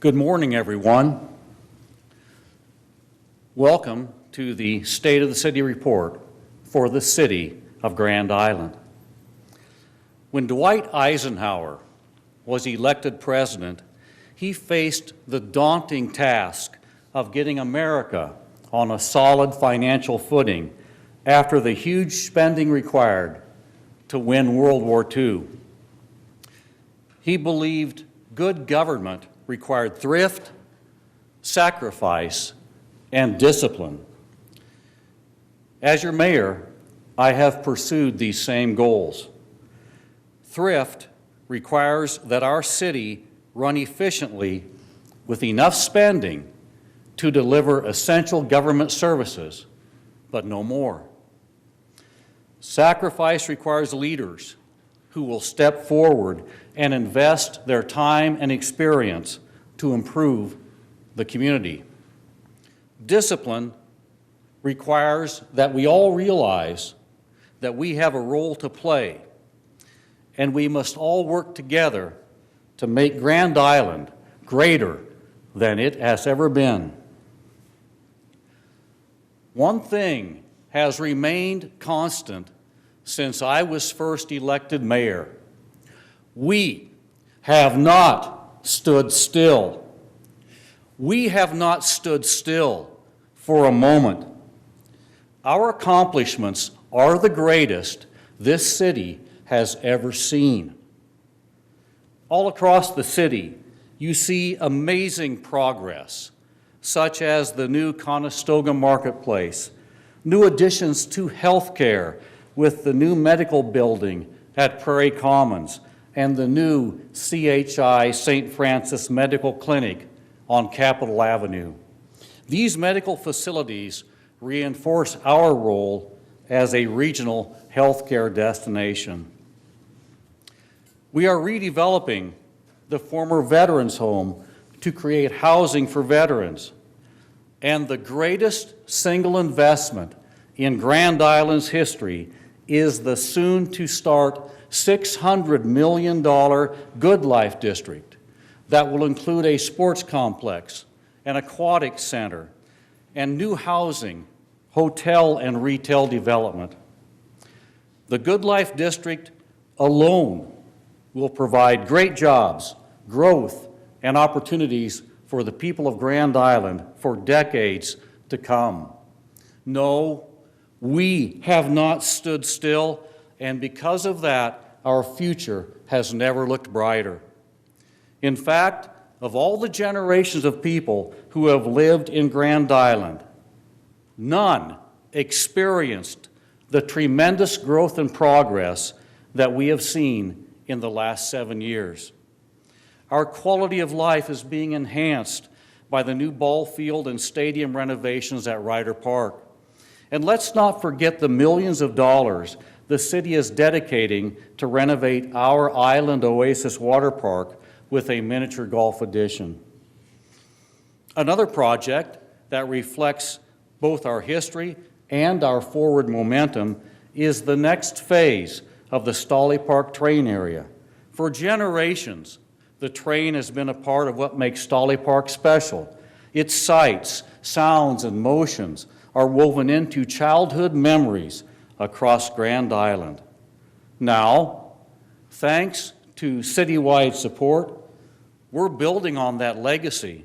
Good morning, everyone. Welcome to the State of the City Report for the City of Grand Island. When Dwight Eisenhower was elected president, he faced the daunting task of getting America on a solid financial footing after the huge spending required to win World War II. He believed good government required thrift, sacrifice, and discipline. As your mayor, I have pursued these same goals. Thrift requires that our city run efficiently with enough spending to deliver essential government services, but no more. Sacrifice requires leaders who will step forward and invest their time and experience to improve the community. Discipline requires that we all realize that we have a role to play, and we must all work together to make Grand Island greater than it has ever been. One thing has remained constant since I was first elected mayor. We have not stood still. We have not stood still for a moment. Our accomplishments are the greatest this city has ever seen. All across the city, you see amazing progress, such as the new Conestoga Marketplace, new additions to healthcare with the new medical building at Prairie Commons and the new CHI St. Francis Medical Clinic on Capitol Avenue. These medical facilities reinforce our role as a regional healthcare destination. We are redeveloping the former Veterans Home to create housing for veterans. And the greatest single investment in Grand Island's history is the soon-to-start $600 million Good Life District that will include a sports complex, an aquatic center, and new housing, hotel, and retail development. The Good Life District alone will provide great jobs, growth, and opportunities for the people of Grand Island for decades to come. No, we have not stood still, and because of that, our future has never looked brighter. In fact, of all the generations of people who have lived in Grand Island, none experienced the tremendous growth and progress that we have seen in the last 7 years. Our quality of life is being enhanced by the new ball field and stadium renovations at Ryder Park. And let's not forget the millions of dollars the city is dedicating to renovate our Island Oasis Water Park with a miniature golf addition. Another project that reflects both our history and our forward momentum is the next phase of the Steele Park train area. For generations, the train has been a part of what makes Steele Park special. Its sights, sounds, and motions are woven into childhood memories across Grand Island. Now, thanks to citywide support, we're building on that legacy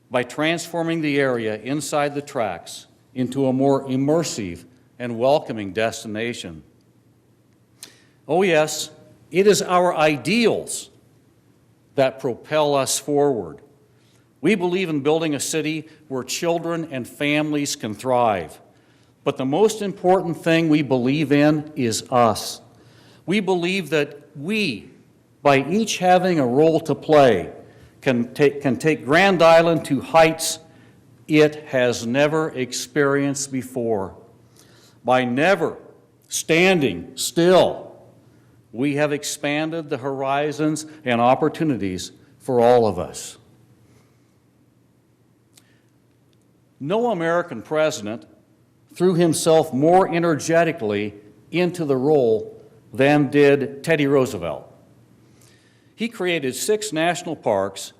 by transforming the area inside the tracks into a more immersive and welcoming destination. Oh yes, it is our ideals that propel us forward. We believe in building a city where children and families can thrive. But the most important thing we believe in is us. We believe that we, by each having a role to play, can take Grand Island to heights it has never experienced before. By never standing still, we have expanded the horizons and opportunities for all of us. No American president threw himself more energetically into the role than did Teddy Roosevelt. He created 6 national parks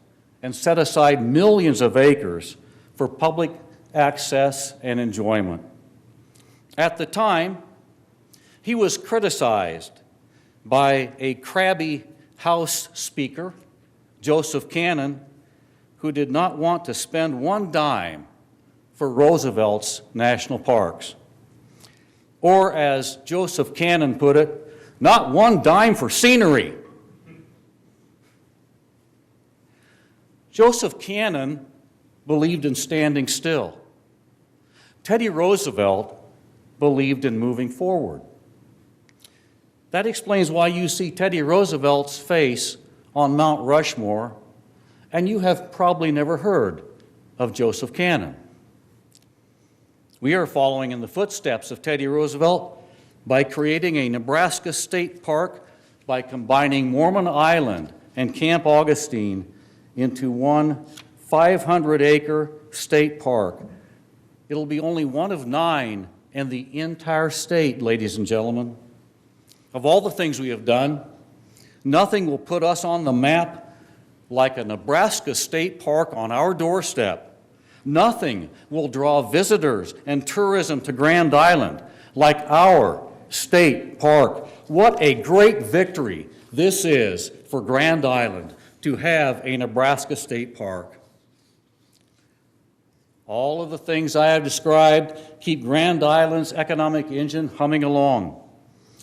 and set aside millions of acres for public access and enjoyment. At the time, he was criticized by a crabby House Speaker, Joseph Cannon, who did not want to spend one dime for Roosevelt's national parks. Or as Joseph Cannon put it, not one dime for scenery. Joseph Cannon believed in standing still. Teddy Roosevelt believed in moving forward. That explains why you see Teddy Roosevelt's face on Mount Rushmore, and you have probably never heard of Joseph Cannon. We are following in the footsteps of Teddy Roosevelt by creating a Nebraska state park by combining Mormon Island and Camp Augustine into one 500-acre state park. It'll be only one of 9 in the entire state, ladies and gentlemen. Of all the things we have done, nothing will put us on the map like a Nebraska state park on our doorstep. Nothing will draw visitors and tourism to Grand Island like our state park. What a great victory this is for Grand Island to have a Nebraska state park. All of the things I have described keep Grand Island's economic engine humming along.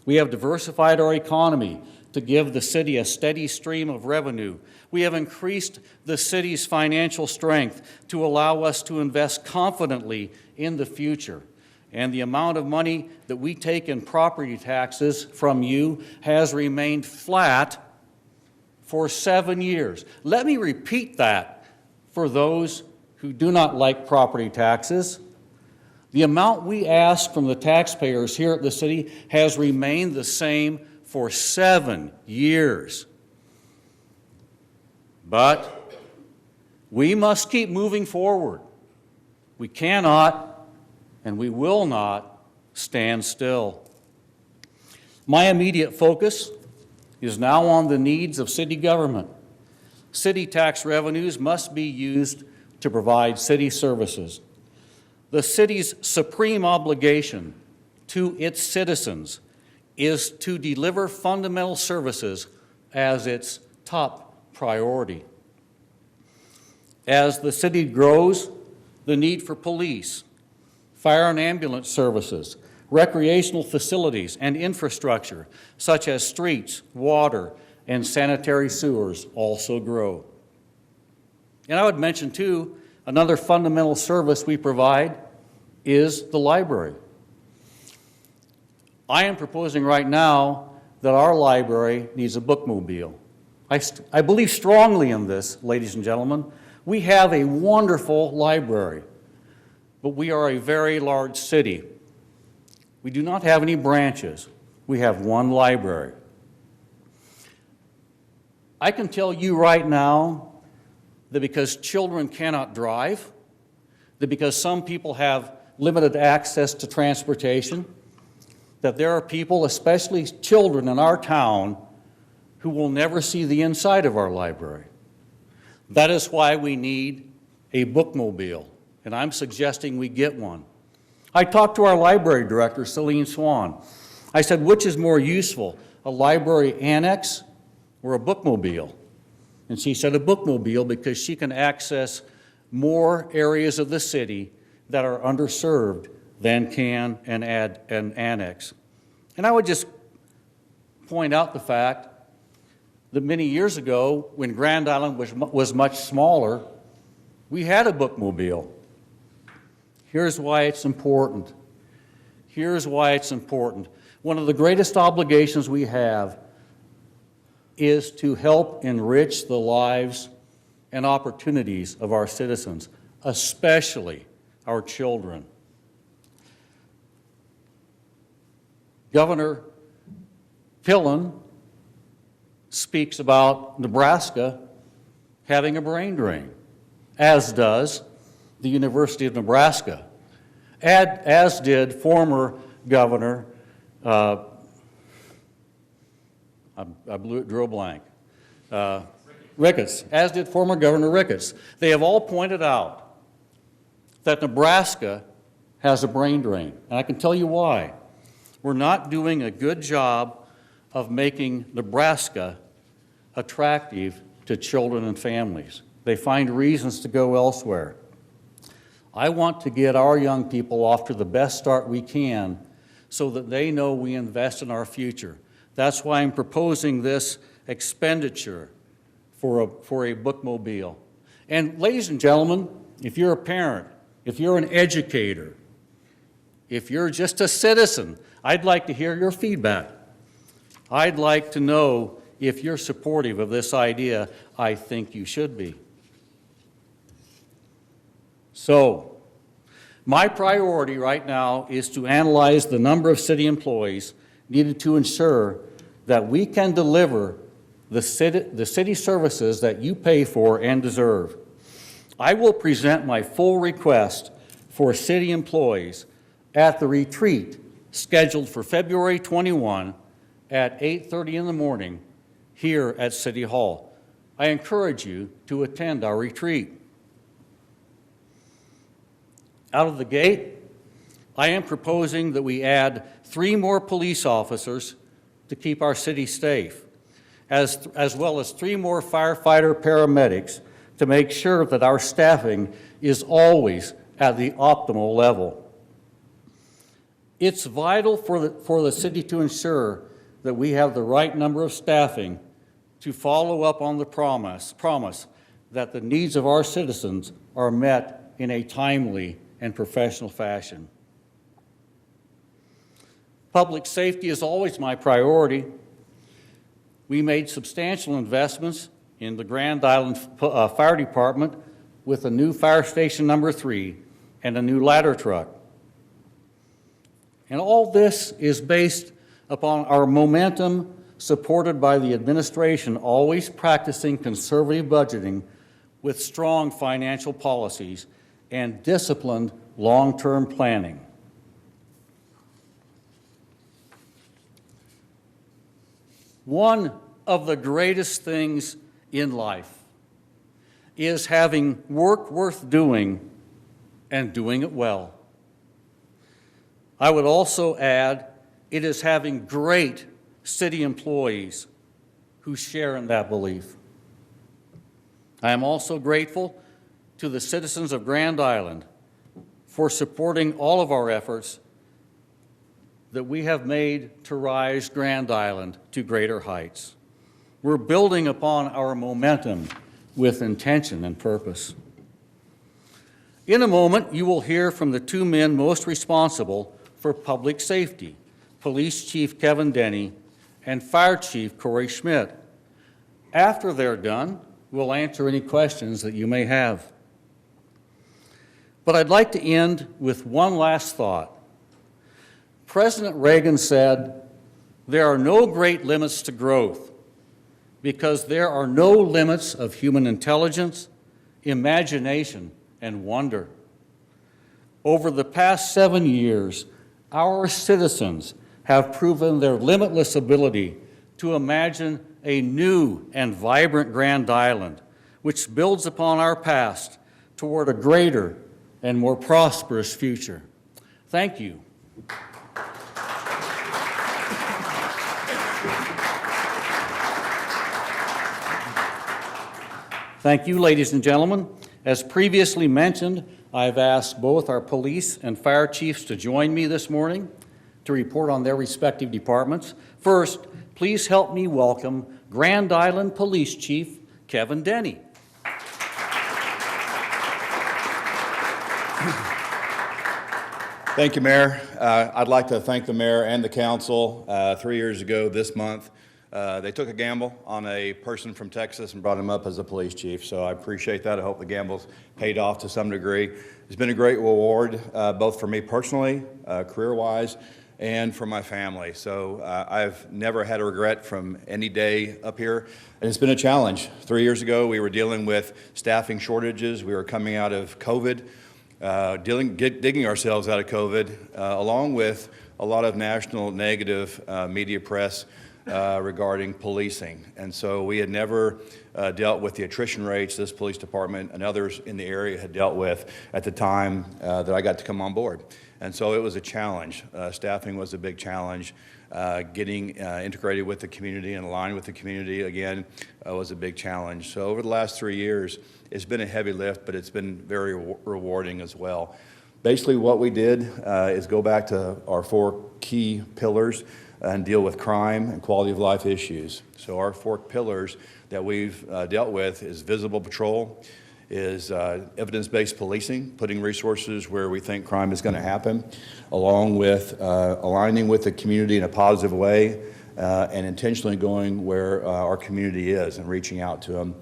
We have diversified our economy to give the city a steady stream of revenue. We have increased the city's financial strength to allow us to invest confidently in the future. And the amount of money that we take in property taxes from you has remained flat for 7 years. Let me repeat that for those who do not like property taxes. The amount we ask from the taxpayers here at the city has remained the same for 7 years. But we must keep moving forward. We cannot and we will not stand still. My immediate focus is now on the needs of city government. City tax revenues must be used to provide city services. The city's supreme obligation to its citizens is to deliver fundamental services as its top priority. As the city grows, the need for police, fire and ambulance services, recreational facilities, and infrastructure, such as streets, water, and sanitary sewers, also grow. And I would mention, too, another fundamental service we provide is the library. I am proposing right now that our library needs a bookmobile. I believe strongly in this, ladies and gentlemen. We have a wonderful library, but we are a very large city. We do not have any branches. We have one library. I can tell you right now that because children cannot drive, that because some people have limited access to transportation, that there are people, especially children in our town, who will never see the inside of our library. That is why we need a bookmobile, and I'm suggesting we get one. I talked to our library director, Celine Swan. I said, which is more useful, a library annex or a bookmobile? And she said a bookmobile because she can access more areas of the city that are underserved than can an annex. And I would just point out the fact that many years ago, when Grand Island was much smaller, we had a bookmobile. Here's why it's important. Here's why it's important. One of the greatest obligations we have is to help enrich the lives and opportunities of our citizens, especially our children. Governor Pillen speaks about Nebraska having a brain drain, as does the University of Nebraska, as did former Governor, drew a blank, Ricketts, as did former Governor Ricketts. They have all pointed out that Nebraska has a brain drain, and I can tell you why. We're not doing a good job of making Nebraska attractive to children and families. They find reasons to go elsewhere. I want to get our young people off to the best start we can so that they know we invest in our future. That's why I'm proposing this expenditure for a bookmobile. And ladies and gentlemen, if you're a parent, if you're an educator, if you're just a citizen, I'd like to hear your feedback. I'd like to know if you're supportive of this idea. I think you should be. So, my priority right now is to analyze the number of city employees needed to ensure that we can deliver the city services that you pay for and deserve. I will present my full request for city employees at the retreat scheduled for February 21 at 8:30 in the morning here at City Hall. I encourage you to attend our retreat. Out of the gate, I am proposing that we add 3 more police officers to keep our city safe, as well as 3 more firefighter paramedics to make sure that our staffing is always at the optimal level. It's vital for the city to ensure that we have the right number of staffing to follow up on the promise that the needs of our citizens are met in a timely and professional fashion. Public safety is always my priority. We made substantial investments in the Grand Island Fire Department with a new fire station number 3 and a new ladder truck. And all this is based upon our momentum supported by the administration always practicing conservative budgeting with strong financial policies and disciplined long-term planning. One of the greatest things in life is having work worth doing and doing it well. I would also add, it is having great city employees who share in that belief. I am also grateful to the citizens of Grand Island for supporting all of our efforts that we have made to rise Grand Island to greater heights. We're building upon our momentum with intention and purpose. In a moment, you will hear from the 2 men most responsible for public safety, Police Chief Kevin Denny and Fire Chief Corey Schmidt. After they're done, we'll answer any questions that you may have. But I'd like to end with one last thought. President Reagan said, "There are no great limits to growth because there are no limits of human intelligence, imagination, and wonder." Over the past 7 years, our citizens have proven their limitless ability to imagine a new and vibrant Grand Island, which builds upon our past toward a greater and more prosperous future. Thank you. Thank you, ladies and gentlemen. As previously mentioned, I've asked both our police and fire chiefs to join me this morning to report on their respective departments. First, please help me welcome Grand Island Police Chief Kevin Denny. Thank you, Mayor. I'd like to thank the mayor and the council. 3 years ago this month, they took a gamble on a person from Texas and brought him up as a police chief, so I appreciate that. I hope the gamble's paid off to some degree. It's been a great reward, both for me personally, career-wise, and for my family. So I've never had a regret from any day up here, and it's been a challenge. 3 years ago, we were dealing with staffing shortages. We were coming out of COVID, digging ourselves out of COVID, along with a lot of national negative media press regarding policing. And so we had never dealt with the attrition rates this police department and others in the area had dealt with at the time that I got to come on board. And so it was a challenge. Staffing was a big challenge. Getting integrated with the community and aligned with the community, again, was a big challenge. So over the last 3 years, it's been a heavy lift, but it's been very rewarding as well. Basically, what we did is go back to our 4 key pillars and deal with crime and quality of life issues. So our 4 pillars that we've dealt with is visible patrol, is evidence-based policing, putting resources where we think crime is going to happen, along with aligning with the community in a positive way and intentionally going where our community is and reaching out to them.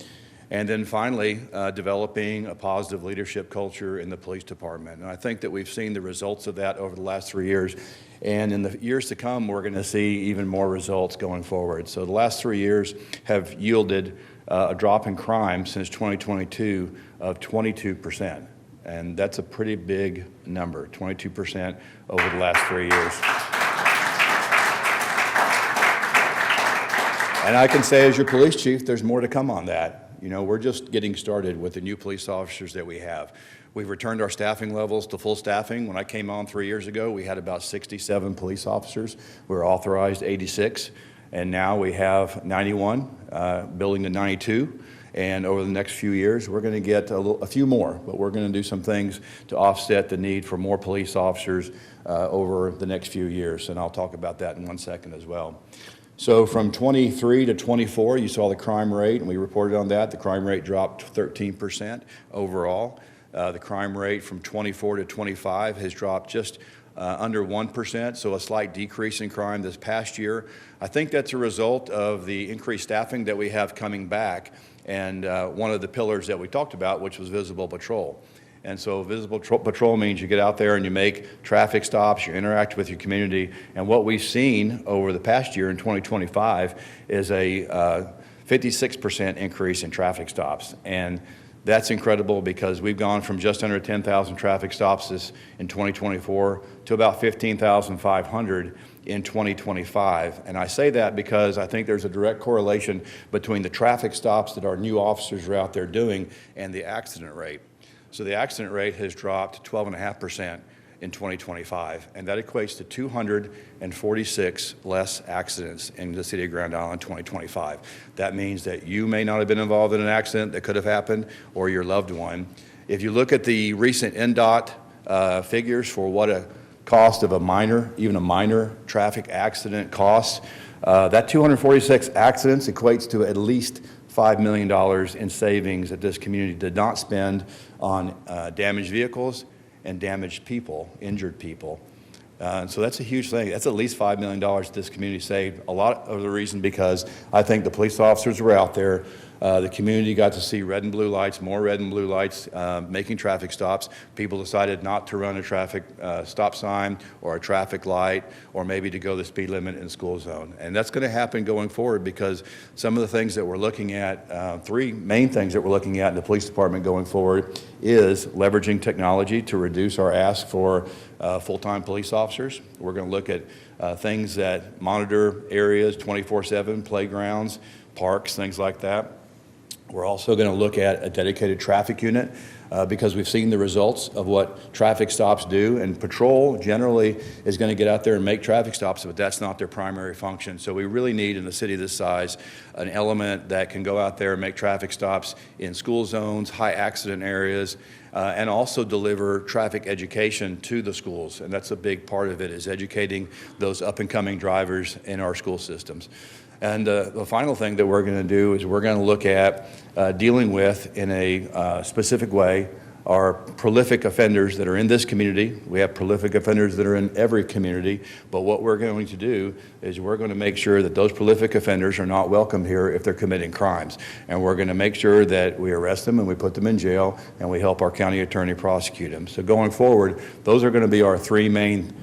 And then finally, developing a positive leadership culture in the police department. And I think that we've seen the results of that over the last 3 years. And in the years to come, we're going to see even more results going forward. So the last 3 years have yielded a drop in crime since 2022 of 22%. And that's a pretty big number, 22% over the last 3 years. And I can say as your police chief, there's more to come on that. You know, we're just getting started with the new police officers that we have. We've returned our staffing levels to full staffing. When I came on 3 years ago, we had about 67 police officers. We were authorized 86, and now we have 91, building to 92. And over the next few years, we're going to get a few more, but we're going to do some things to offset the need for more police officers over the next few years, and I'll talk about that in 1 second as well. So from 23 to 24, you saw the crime rate, and we reported on that. The crime rate dropped 13% overall. The crime rate from 24 to 25 has dropped just under 1%, so a slight decrease in crime this past year. I think that's a result of the increased staffing that we have coming back, and one of the pillars that we talked about, which was visible patrol. And so visible patrol means you get out there and you make traffic stops, you interact with your community. And what we've seen over the past year in 2025 is a 56% increase in traffic stops. And that's incredible because we've gone from just under 10,000 traffic stops in 2024 to about 15,500 in 2025. And I say that because I think there's a direct correlation between the traffic stops that our new officers are out there doing and the accident rate. So the accident rate has dropped 12.5% in 2025, and that equates to 246 less accidents in the city of Grand Island in 2025. That means that you may not have been involved in an accident that could have happened, or your loved one. If you look at the recent NDOT figures for what a cost of a minor, even a minor traffic accident costs, that 246 accidents equates to at least $5 million in savings that this community did not spend on damaged vehicles and damaged people, injured people. So that's a huge thing. That's at least $5 million this community saved. A lot of the reason because I think the police officers were out there. The community got to see red and blue lights, more red and blue lights, making traffic stops. People decided not to run a traffic stop sign or a traffic light, or maybe to go the speed limit in the school zone. And that's going to happen going forward because some of the things that we're looking at, 3 main things that we're looking at in the police department going forward is leveraging technology to reduce our ask for full-time police officers. We're going to look at things that monitor areas 24/7, playgrounds, parks, things like that. We're also going to look at a dedicated traffic unit because we've seen the results of what traffic stops do, and patrol generally is going to get out there and make traffic stops, but that's not their primary function. So we really need, in a city this size, an element that can go out there and make traffic stops in school zones, high accident areas, and also deliver traffic education to the schools. And that's a big part of it, is educating those up-and-coming drivers in our school systems. And the final thing that we're going to do is we're going to look at dealing with, in a specific way, our prolific offenders that are in this community. We have prolific offenders that are in every community, but what we're going to do is we're going to make sure that those prolific offenders are not welcome here if they're committing crimes. And we're going to make sure that we arrest them and we put them in jail and we help our county attorney prosecute them. So going forward, those are going to be our 3 main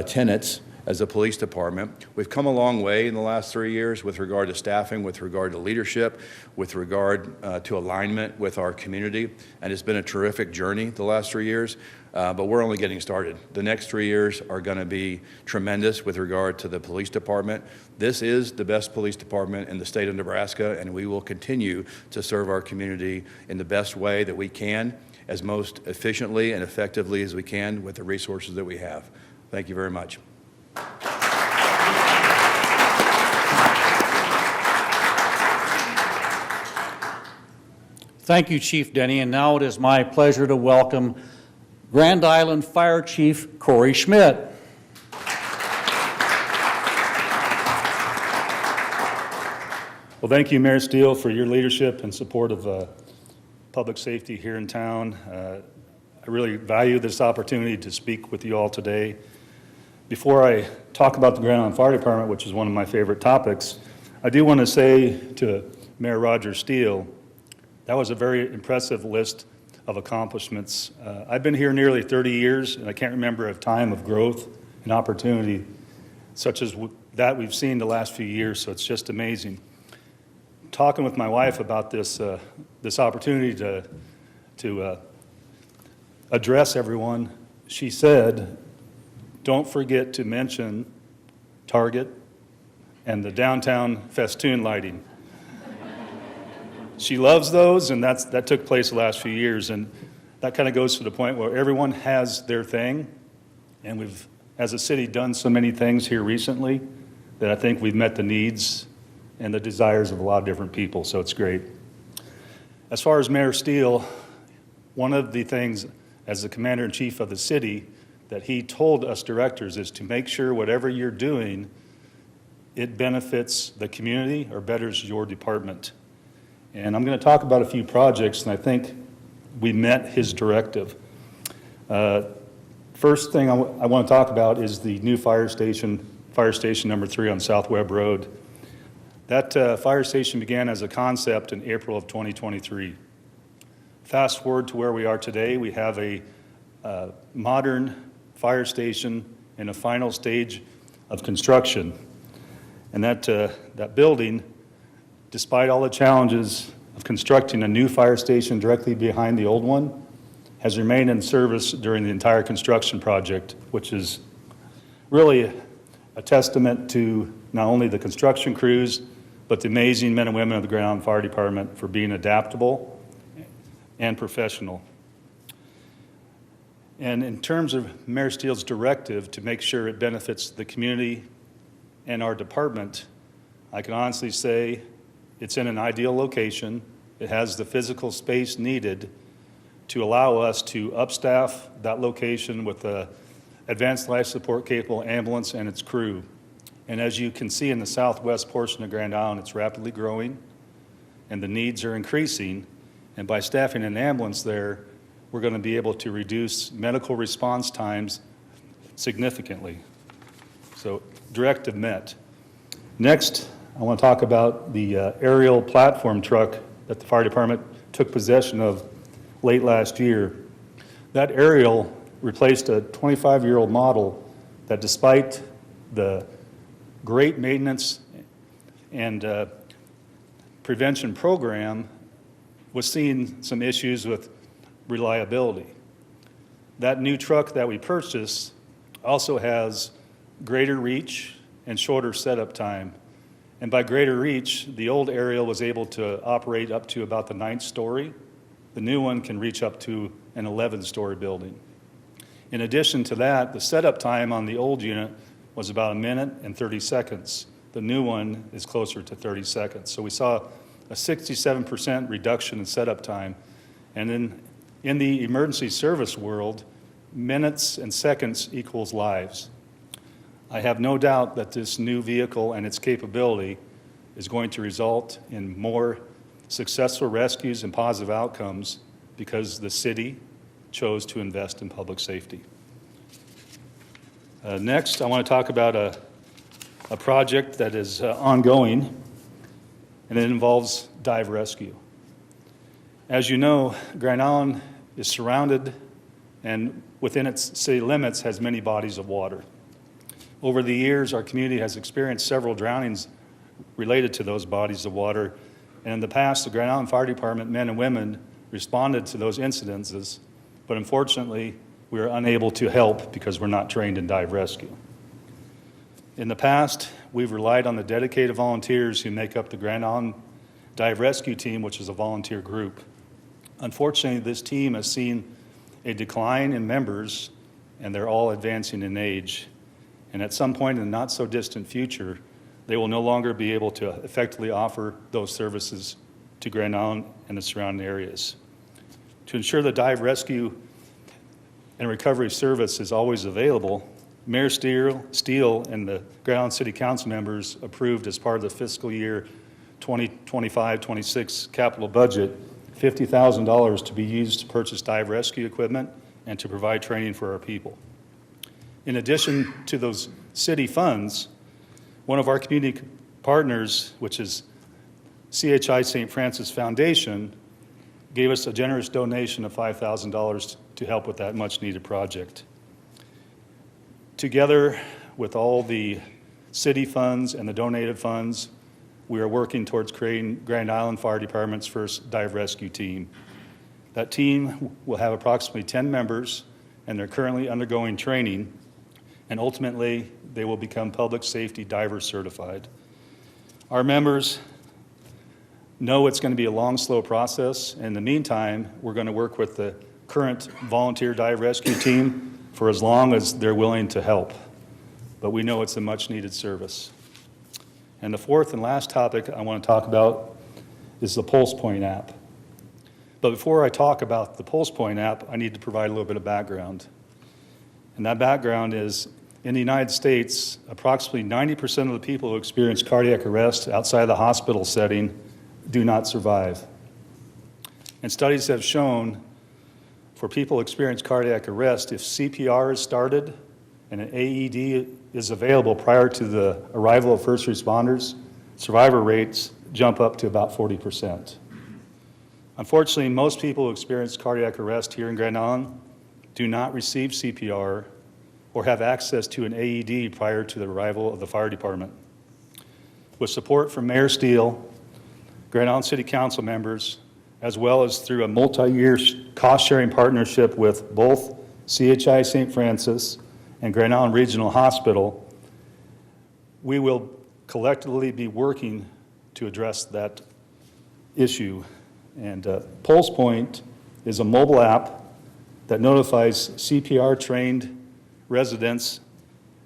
tenets as a police department. We've come a long way in the last 3 years with regard to staffing, with regard to leadership, with regard to alignment with our community, and it's been a terrific journey the last 3 years. But we're only getting started. The next 3 years are going to be tremendous with regard to the police department. This is the best police department in the state of Nebraska, and we will continue to serve our community in the best way that we can, as most efficiently and effectively as we can with the resources that we have. Thank you very much. Thank you, Chief Denny, and now it is my pleasure to welcome Grand Island Fire Chief Corey Schmidt. Well, thank you, Mayor Steele, for your leadership and support of public safety here in town. I really value this opportunity to speak with you all today. Before I talk about the Grand Island Fire Department, which is one of my favorite topics, I do want to say to Mayor Roger Steele, that was a very impressive list of accomplishments. I've been here nearly 30 years, and I can't remember a time of growth and opportunity such as that we've seen the last few years, so it's just amazing. Talking with my wife about this opportunity to address everyone, she said, don't forget to mention Target and the downtown festoon lighting. She loves those, and that took place the last few years, and that kind of goes to the point where everyone has their thing, and we've, as a city, done so many things here recently that I think we've met the needs and the desires of a lot of different people, so it's great. As far as Mayor Steele, one of the things as the commander-in-chief of the city that he told us directors is to make sure whatever you're doing, it benefits the community or betters your department. And I'm going to talk about a few projects, and I think we met his directive. First thing I want to talk about is the new fire station number 3 on South Webb Road. That fire station began as a concept in April of 2023. Fast forward to where we are today, we have a modern fire station in a final stage of construction. And that building, despite all the challenges of constructing a new fire station directly behind the old one, has remained in service during the entire construction project, which is really a testament to not only the construction crews, but the amazing men and women of the Grand Island Fire Department for being adaptable and professional. And in terms of Mayor Steele's directive to make sure it benefits the community and our department, I can honestly say it's in an ideal location. It has the physical space needed to allow us to upstaff that location with the advanced life support capable ambulance and its crew. And as you can see in the southwest portion of Grand Island, it's rapidly growing and the needs are increasing. And by staffing an ambulance there, we're going to be able to reduce medical response times significantly. So directive met. Next, I want to talk about the aerial platform truck that the fire department took possession of late last year. That aerial replaced a 25-year-old model that, despite the great maintenance and prevention program, was seeing some issues with reliability. That new truck that we purchased also has greater reach and shorter setup time. And by greater reach, the old aerial was able to operate up to about the 9th story. The new one can reach up to an 11-story building. In addition to that, the setup time on the old unit was about 1 minute and 30 seconds. The new one is closer to 30 seconds. So we saw a 67% reduction in setup time. And then in the emergency service world, minutes and seconds equals lives. I have no doubt that this new vehicle and its capability is going to result in more successful rescues and positive outcomes because the city chose to invest in public safety. Next, I want to talk about a project that is ongoing, and it involves dive rescue. As you know, Grand Island is surrounded and within its city limits has many bodies of water. Over the years, our community has experienced several drownings related to those bodies of water, and in the past, the Grand Island Fire Department men and women responded to those incidences, but unfortunately, we are unable to help because we're not trained in dive rescue. In the past, we've relied on the dedicated volunteers who make up the Grand Island Dive Rescue Team, which is a volunteer group. Unfortunately, this team has seen a decline in members, and they're all advancing in age. And at some point in the not-so-distant future, they will no longer be able to effectively offer those services to Grand Island and the surrounding areas. To ensure the dive rescue and recovery service is always available, Mayor Steele and the Grand Island City Council members approved as part of the fiscal year 2025-26 capital budget $50,000 to be used to purchase dive rescue equipment and to provide training for our people. In addition to those city funds, one of our community partners, which is CHI St. Francis Foundation, gave us a generous donation of $5,000 to help with that much-needed project. Together with all the city funds and the donated funds, we are working towards creating Grand Island Fire Department's first dive rescue team. That team will have approximately 10 members, and they're currently undergoing training, and ultimately they will become public safety diver certified. Our members know it's going to be a long, slow process. In the meantime, we're going to work with the current volunteer dive rescue team for as long as they're willing to help. But we know it's a much-needed service. And the fourth and last topic I want to talk about is the Pulse Point app. But before I talk about the Pulse Point app, I need to provide a little bit of background. And that background is, in the United States, approximately 90% of the people who experience cardiac arrest outside the hospital setting do not survive. And studies have shown for people who experience cardiac arrest, if CPR is started and an AED is available prior to the arrival of first responders, survivor rates jump up to about 40%. Unfortunately, most people who experience cardiac arrest here in Grand Island do not receive CPR or have access to an AED prior to the arrival of the fire department. With support from Mayor Steele, Grand Island City Council members, as well as through a multi-year cost-sharing partnership with both CHI St. Francis and Grand Island Regional Hospital, we will collectively be working to address that issue. And Pulse Point is a mobile app that notifies CPR-trained residents,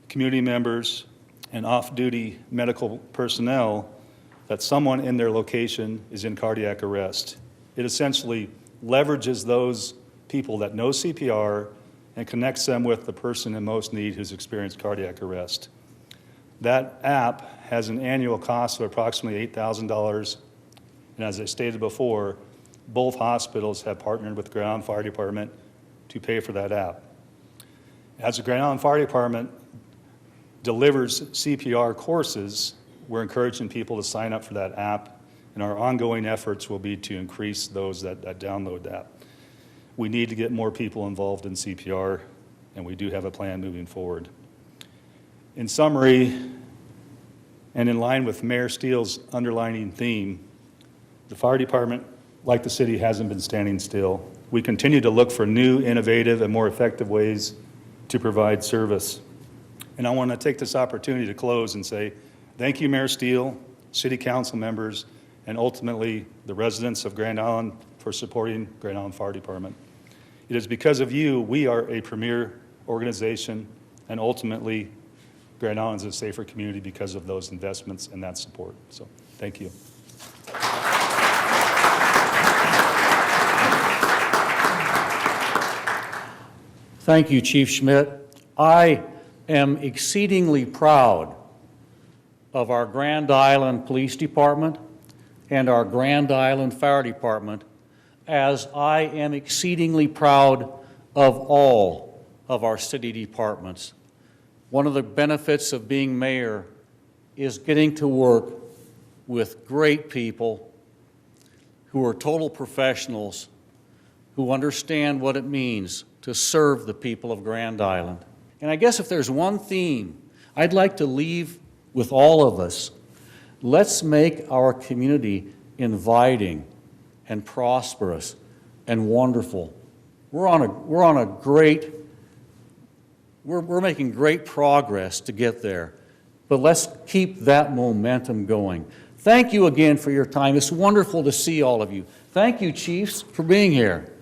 community members, and off-duty medical personnel that someone in their location is in cardiac arrest. It essentially leverages those people that know CPR and connects them with the person in most need who's experienced cardiac arrest. That app has an annual cost of approximately $8,000, and as I stated before, both hospitals have partnered with the Grand Island Fire Department to pay for that app. As the Grand Island Fire Department delivers CPR courses, we're encouraging people to sign up for that app, and our ongoing efforts will be to increase those that download that. We need to get more people involved in CPR, and we do have a plan moving forward. In summary, and in line with Mayor Steele's underlining theme, the fire department, like the city, hasn't been standing still. We continue to look for new, innovative, and more effective ways to provide service. And I want to take this opportunity to close and say, thank you, Mayor Steele, City Council members, and ultimately the residents of Grand Island for supporting Grand Island Fire Department. It is because of you we are a premier organization, and ultimately Grand Island is a safer community because of those investments and that support. So thank you. Thank you, Chief Schmidt. I am exceedingly proud of our Grand Island Police Department and our Grand Island Fire Department, as I am exceedingly proud of all of our city departments. One of the benefits of being mayor is getting to work with great people who are total professionals, who understand what it means to serve the people of Grand Island. And I guess if there's one theme I'd like to leave with all of us. Let's make our community inviting and prosperous and wonderful. We're making great progress to get there, but let's keep that momentum going. Thank you again for your time. It's wonderful to see all of you. Thank you, Chiefs, for being here.